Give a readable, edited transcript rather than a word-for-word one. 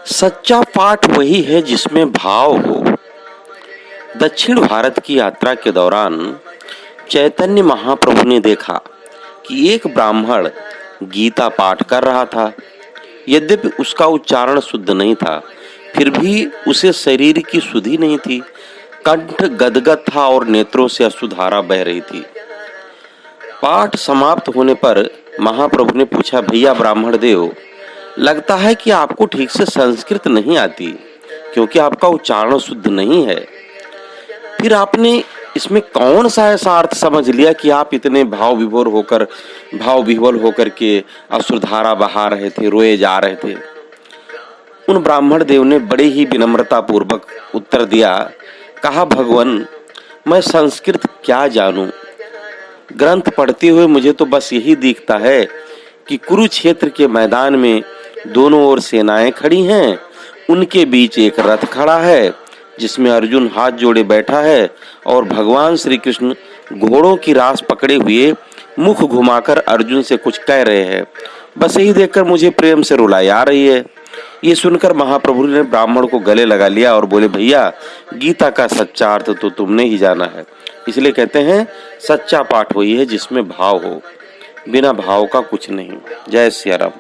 सच्चा पाठ वही है जिसमें भाव हो। दक्षिण भारत की यात्रा के दौरान चैतन्य महाप्रभु ने देखा कि एक ब्राह्मण गीता पाठ कर रहा था। यद्यपि उसका उच्चारण शुद्ध नहीं था, फिर भी उसे शरीर की सुधि नहीं थी। कंठ गदगद था और नेत्रों से अश्रुधारा बह रही थी। पाठ समाप्त होने पर महाप्रभु ने पूछा, भैया ब्राह्मण देव, लगता है कि आपको ठीक से संस्कृत नहीं आती, क्योंकि आपका उच्चारण शुद्ध नहीं है। फिर आपने इसमें कौन सा ऐसा अर्थ समझ लिया कि आप इतने भाव विह्वल होकर के अश्रुधारा बहा रहे थे, रोए जा रहे थे। उन ब्राह्मण देव ने बड़े ही विनम्रता पूर्वक उत्तर दिया, कहा, भगवान, मैं संस्कृत क्या जानूं, ग्रंथ पढ़ते हुए मुझे तो बस यही दिखता है कि कुरुक्षेत्र के मैदान में दोनों ओर सेनाएं खड़ी हैं, उनके बीच एक रथ खड़ा है जिसमें अर्जुन हाथ जोड़े बैठा है और भगवान श्री कृष्ण घोड़ों की रास पकड़े हुए मुख घुमाकर अर्जुन से कुछ कह रहे हैं। बस यही देखकर मुझे प्रेम से रुलाई आ रही है। ये सुनकर महाप्रभु ने ब्राह्मण को गले लगा लिया और बोले, भैया, गीता का सच्चा अर्थ तो तुमने ही जाना है। इसलिए कहते हैं सच्चा पाठ वही है जिसमें भाव हो, बिना भाव का कुछ नहीं। जय सिया राम।